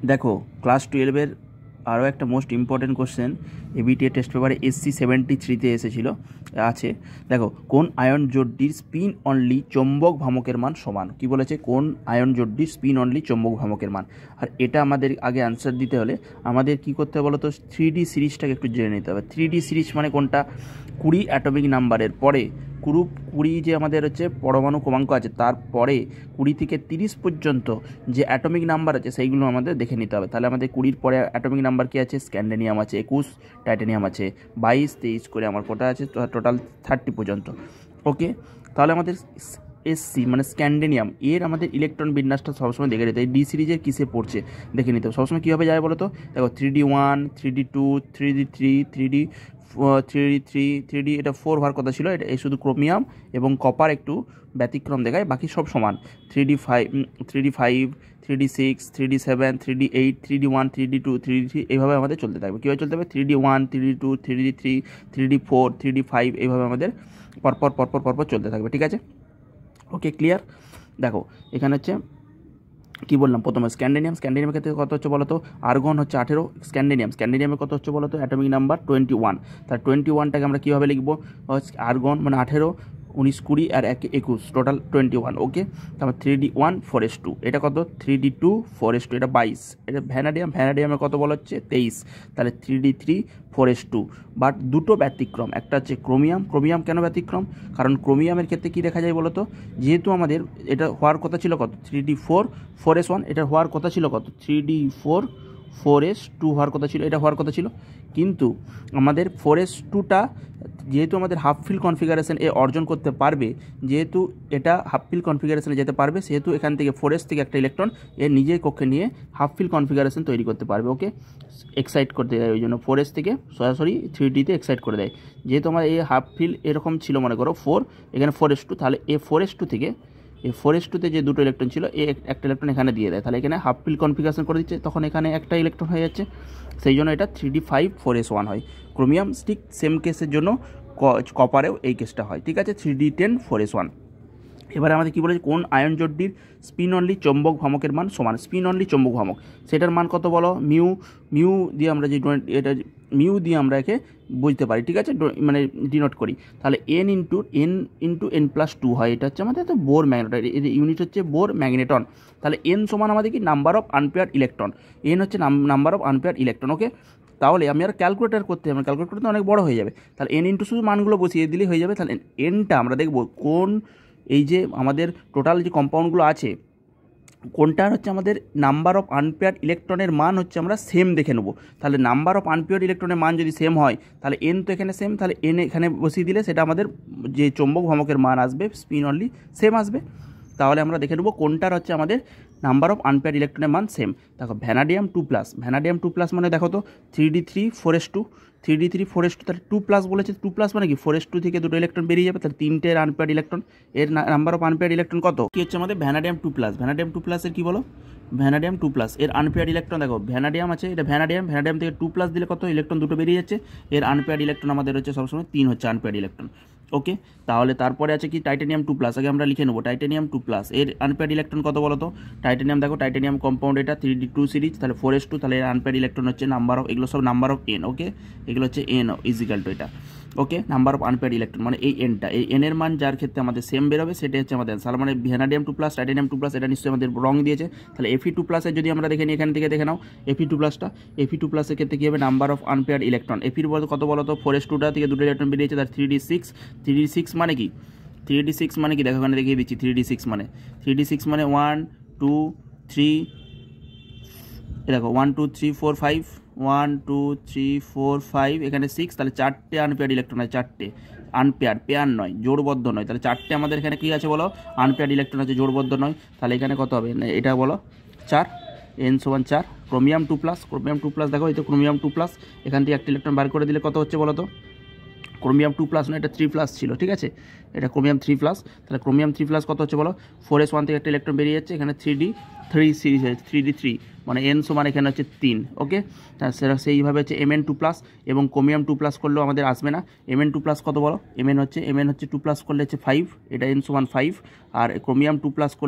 দেখো ক্লাস 12-এর আরও একটা most important question ABTA test পেপারে SC 73-তে এসেছিল আছে। দেখো কোন আয়ন জোড়টির স্পিন অনলি চৌম্বক ভ্রামকের মান সমান। কি বলেছে? কোন আয়ন জোড়টির স্পিন অনলি চৌম্বক ভ্রামকের মান। আর এটা আমাদের আগে অ্যান্সার দিতে হলে আমাদের কি করতে হবে বলো তো? 3D সিরিজটাকে একটু জেনে নিতে হবে। 3D সিরিজ মানে কোনটা? 20 অ্যাটমিক নাম্বারের পরে 20 যে আমাদের হচ্ছে পরমাণু ক্রমাঙ্ক আছে, তারপরে 20 থেকে 30 পর্যন্ত যে অ্যাটমিক নাম্বার আছে সেইগুলো আমাদের দেখে নিতে হবে। তাহলে আমাদের 20-র পরে অ্যাটমিক নাম্বার কি আছে? স্ক্যান্ডেনিয়াম আছে 21, টাইটানিয়াম আছে 22, 23 করে আমার কোটা আছে টোটাল 30 পর্যন্ত। ওকে, তাহলে আমাদের SC মানে স্ক্যান্ডেনিয়াম এর আমাদের ইলেকট্রন বিন্যাসটা সবসময় দেখে নিতে হবে। ডি সিরিজের কিসে পড়ছে দেখে নিতে হবে সবসময়। কীভাবে যায় বলো তো? দেখো 3D1, 3D2, 3D3, 3D এটা 4 হওয়ার কথা ছিল, এটা শুধু ক্রোমিয়াম এবং কপার একটু ব্যতিক্রম দেখায়, বাকি সব সমান। 3D5, 3D6, 3D7, 3D8, 3D1, 3D2, 3D3 এইভাবে আমাদের চলতে থাকবে। কীভাবে চলতে হবে? 3D1, 3D2, 3D3, 3D4, 3D5 এইভাবে আমাদের পরপর চলতে থাকবে। ঠিক আছে, ওকে ক্লিয়ার। দেখো এখানে হচ্ছে কি বললাম প্রথমে স্ক্যান্ডেনিয়ামের ক্ষেত্রে কত হচ্ছে বলো তো? আর্গন হচ্ছে 18, স্ক্যান্ডেনিয়ামের কত হচ্ছে বলো তো? Atomic number 21। তার 21টাকে আমরা কীভাবে লিখবো? আর্গন মানে 18, 19, 20 আর 21 টোটাল 21। ওকে, তারপর 3D1 4s2 এটা কত? 3D2 4s2 এটা 22। এটা ভ্যানাডিয়ামের কত বলা হচ্ছে? 23। তাহলে 3D3 4s2। বাট দুটো ব্যতিক্রম, একটা হচ্ছে ক্রোমিয়াম কেন ব্যতিক্রম? কারণ ক্রোমিয়ামের ক্ষেত্রে কী দেখা যায় বলো তো? যেহেতু আমাদের এটা হওয়ার কথা ছিল কত? 3D4 4s1, এটা হওয়ার কথা ছিল কত? 3D4 4s2 হওয়ার কথা ছিল, এটা হওয়ার কথা ছিল। কিন্তু আমাদের 4s2টা যেহেতু আমাদের হাফ ফিল কনফিগারেশন এ অর্জন করতে পারবে, যেহেতু এটা হাফ ফিল কনফিগারেশনে যেতে পারবে, সেহেতু এখান থেকে 4s থেকে একটা ইলেকট্রন এর নিজের কক্ষে নিয়ে হাফ ফিল কনফিগারেশন তৈরি করতে পারবে। ওকে, এক্সাইট করতে দেয়, ওই জন্য 4s থেকে সরাসরি 3Dতে এক্সাইট করে দেয়। যেহেতু আমার এই হাফ ফিল এরকম ছিল, মনে করো 4, এখানে 4s2, তাহলে এই 4s2 থেকে এই 4s2তে যে দুটো ইলেকট্রন ছিল এই একটা ইলেকট্রন এখানে দিয়ে দেয়, তাহলে এখানে হাফ ফিল কনফিগারেশন করে দিচ্ছে, তখন এখানে একটা ইলেকট্রন হয়ে যাচ্ছে। সেই জন্য এটা 3D5 4s1 হয়। ক্রোমিয়াম স্টিক সেম কেসের জন্য কপারেও এই কেসটা হয়। ঠিক আছে, 3D10 4s1। এবারে আমাদের কী বলেছে? কোন আয়ন জোড়টির স্পিন অনলি চৌম্বক ভ্রামকের মান সমান। স্পিন অনলি চৌম্বক ভ্রামক, সেটার মান কত বলো? মিউ দিয়ে আমরা যে এটা মিউ দিয়ে আমরা একে বুঝতে পারি। ঠিক আছে, মানে ডিনোট করি। তাহলে n+n+2 হয়। এটা হচ্ছে আমাদের বোর ম্যাগনেটন, এর ইউনিট হচ্ছে বোর ম্যাগনেটন। তাহলে n সমান আমাদের কি? Number of unpaired electron. n হচ্ছে নাম্বার অফ আনপেয়ার্ড ইলেকট্রন। ওকে, তাহলে আমি আর ক্যালকুলেটার করতে হবে, ক্যালকুলেট করতে অনেক বড় হয়ে যাবে। তাহলে n ইন্টু শুধু মানগুলো বসিয়ে দিলেই হয়ে যাবে। তাহলে nটা আমরা দেখব কোন এই যে আমাদের টোটাল যে কম্পাউন্ডগুলো আছে, কোনটার হচ্ছে আমাদের নাম্বার অফ আনপেয়ার্ড ইলেকট্রনের মান হচ্ছে আমরা সেম দেখে নেব। তাহলে নাম্বার অফ আনপেয়ার্ড ইলেকট্রনের মান যদি সেম হয়, তাহলে এন তো এখানে সেম, তাহলে এন এখানে বসিয়ে দিলে সেটা আমাদের যে চৌম্বক ভ্রামকের মান আসবে স্পিন অনলি সেম আসবে। তাহলে আমরা দেখে নেব কোনটার হচ্ছে আমাদের নাম্বার অফ আনপেয়ার্ড ইলেকট্রনের মান সেম। দেখো ভ্যানাডিয়াম 2+, মানে দেখো তো 3D3 4s2, 3D3 4s2, তাহলে 2+ বলেছে। 2+ মানে কি? 4s2 থেকে দুটো ইলেকট্রন বেরিয়ে যাবে, তাহলে 3টে আনপেয়ার্ড ইলেকট্রন। এর নাম্বার অফ আনপেয়ার্ড ইলেকট্রন কত? কি হচ্ছে আমাদের ভ্যানাডিয়াম 2+। ভ্যানাডিয়াম 2+ এর কি বলো? ভ্যানাডিয়াম 2+ এর আনপেয়ার্ড ইলেকট্রন দেখো, ভ্যানাডিয়াম আছে, এটা ভ্যানাডিয়াম থেকে 2+ দিলে কত? ইলেকট্রন দুটো বেরিয়ে যাচ্ছে। এর আনপেয়ার্ড ইলেকট্রন আমাদের হচ্ছে সবসময় 3 হচ্ছে আনপেয়ার্ড ইলেকট্রন। ওকে, তাহলে তারপরে আছে কি? টাইটানিয়াম 2+, আগে আমরা লিখে নেবো টাইটানিয়াম 2+। এর আনপেয়ার্ড ইলেকট্রন কত বলো তো? টাইটানিয়াম দেখো, টাইটানিয়াম কম্পাউন্ড এটা 3D2 সিরিজ, তাহলে 4s2, তাহলে এর আনপেয়ার্ড ইলেকট্রন হচ্ছে নাম্বার অফ, এগুলো সব নাম্বার অফ n। ওকে, এগুলো হচ্ছে n ইজিক্যাল টু এটা। ওকে, নাম্বার অফ আনপেয়ার্ড ইলেকট্রন মানে এই এনটা, এই এনের মান যার ক্ষেত্রে আমাদের সেম বেরোবে সেটাই হচ্ছে আমাদের অ্যান্সার। মানে ভ্যানাডিয়াম 2+, টাইটানিয়াম 2+, এটা নিশ্চয়ই আমাদের রং দিয়েছে। তাহলে Fe2+ এর যদি আমরা দেখে নিই, এখান থেকে দেখে নাও Fe2+টা। Fe2+ এর ক্ষেত্রে কী হবে? নাম্বার অফ আনপেয়ার্ড ইলেকট্রন Feর বলতে কত বলো তো? 4s2টা থেকে দুটো ইলেকট্রন বেরিয়েছে, তার 3D6 মানে কি? 3D6 মানে কি? দেখো এখানে দেখিয়ে দিচ্ছি। 3D6 মানে 1 2 3, দেখো 1 2 3 4 5, 1 2 3 4 5, এখানে 6, তাহলে 4টে আনপেয়ার্ড ইলেকট্রন হয়। 4টে আনপেয়ার্ড, পেয়ার নয়, জোড়বদ্ধ নয়। তাহলে 4টে আমাদের এখানে কী আছে বলো? আনপেয়ার্ড ইলেকট্রন আছে, জোড়বদ্ধ নয়। তাহলে এখানে কত হবে? এটা বলো 4, n সমান 4। ক্রোমিয়াম 2+, দেখো এই তো ক্রোমিয়াম 2+, এখান থেকে একটা ইলেকট্রন বার করে দিলে কত হচ্ছে বলো তো? ক্রোমিয়াম 2+ না, এটা 3+ ছিল। ঠিক আছে, এটা ক্রোমিয়াম 3+, তাহলে ক্রোমিয়াম 3+ কত হচ্ছে বলো? 4s1 থেকে একটা ইলেকট্রন বেরিয়ে যাচ্ছে, এখানে থ্রি সিরিজ হচ্ছে 3D3 মানে এন সমান এখানে হচ্ছে 3 ওকে। সেটা সেইভাবে হচ্ছে Mn2+ এবং Chromium 2+ করলেও আমাদের আসবে না। Mn2+ কত বলো, Mn হচ্ছে 2+ করলে হচ্ছে 5, এটা n সমান 5। আর Chromium 2+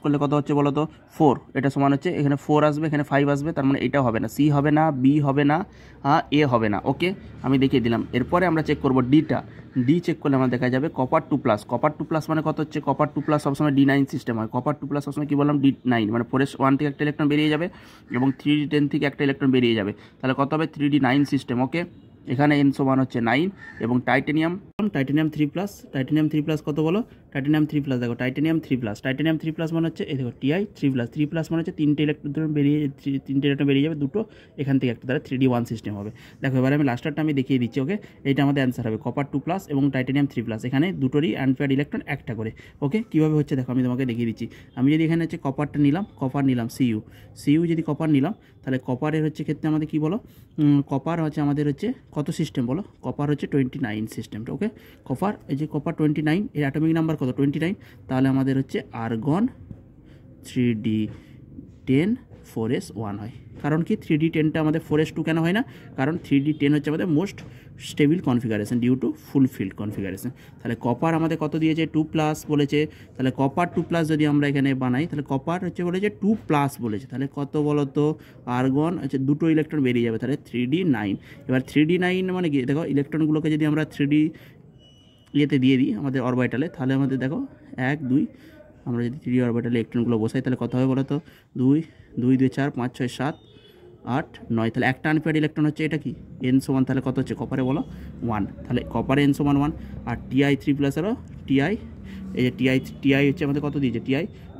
করলে কত হচ্ছে বলো তো 4, এটা সমান হচ্ছে এখানে 4 আসবে, এখানে 5 আসবে, তার মানে এটা হবে না, সি হবে না, বি হবে না, এ হবে না ওকে। আমি দেখিয়ে দিলাম। এরপরে আমরা চেক করবো ডিটা। ডি চেক করলে আমার দেখা যাবে Copper 2+ মানে কত হচ্ছে, Copper 2+ সবসময় D9 সিস্টেম হয়। Copper 2+ সবসময় কী বললাম, D9 মানে 4s1 থেকে একটা ইলেকট্রন বেরিয়ে যাবে এবং 3D10 থেকে একটা ইলেকট্রন বেরিয়ে যাবে, তাহলে কত হবে 3D9 সিস্টেম ওকে। এখানে n সমান হচ্ছে 9 এবং টাইটেনিয়াম 3+ কত বলো, টাইটেনিয়াম 3+ দেখো, টাইটেনিয়াম 3+ মানে হচ্ছে এই দেখো Ti3+, মানে হচ্ছে তিনটে ইলেকট্রন বেরিয়ে যাবে, দুটো এখান থেকে একটা, তাহলে 3D1 সিস্টেম হবে। দেখো এবার আমি লাস্টারটা আমি দেখিয়ে দিচ্ছি ওকে। এইটা আমাদের অ্যান্সার হবে Copper 2+ এবং টাইটেনিয়াম 3+, এখানে দুটোরই আনপেয়ার্ড ইলেকট্রন একটা করে ওকে। কীভাবে হচ্ছে দেখো আমি তোমাকে দেখিয়ে দিচ্ছি। আমি যদি এখানে হচ্ছে কপার নিলাম সিইউ যদি কপার নিলাম, তাহলে কপারের হচ্ছে ক্ষেত্রে আমাদের কী বলো, কপার হচ্ছে আমাদের হচ্ছে কত সিস্টেম বলো, কপার হচ্ছে 29 সিস্টেমটা ওকে। কপার এই যে কপার 29, এর অ্যাটমিক নাম্বার কত 29, তাহলে আমাদের হচ্ছে আর্গন 3D10 4s1 হয়। কারণ কি 3D10টা আমাদের 4s2 কেন হয় না, কারণ 3D10 হচ্ছে আমাদের most stable configuration due to fulfilled configuration. তাহলে কপার আমাদের কত দিয়েছে 2+ বলেছে, তাহলে কপার 2+ যদি আমরা এখানে বানাই, তাহলে কপার হচ্ছে বলেছে 2+ বলেছে, তাহলে কত বলো তো আর্গন হচ্ছে দুটো ইলেকট্রন বেরিয়ে যাবে, তাহলে 3D9। এবার 3D9 মানে কি দেখো, ইলেকট্রনগুলোকে যদি আমরা 3D ইয়েতে দিয়ে দিই আমাদের অরবিটালে, তাহলে আমাদের দেখো 1 2, আমরা যদি 3D অরবিটালে ইলেকট্রনগুলো বসাই, তাহলে কত হবে বলো তো 2 2 2 4 5 6 7 8 9, তাহলে একটা আনপেয়ার্ড ইলেকট্রন হচ্ছে এটা কি n সমান, তাহলে কত হচ্ছে কপারে বলো 1, তাহলে কপারে n সমান 1। আর Ti3+এরও এই যে টি হচ্ছে আমাদের কত দিয়েছে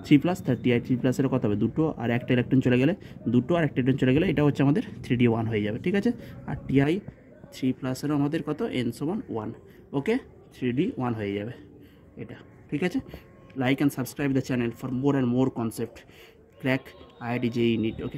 Ti3+, তাহলে Ti3+এরও কত হবে দুটো, আর একটা ইলেকট্রন চলে গেলে দুটো, আর একটা ইলেকট্রন চলে গেলে এটা হচ্ছে আমাদের 3D1 হয়ে যাবে, ঠিক আছে। আর Ti3+এরও আমাদের কত n সমান 1 ওকে, 3D1 হয়ে যাবে এটা, ঠিক আছে। Like and subscribe the channel for more and more concept crack IIT JEE NEET okay.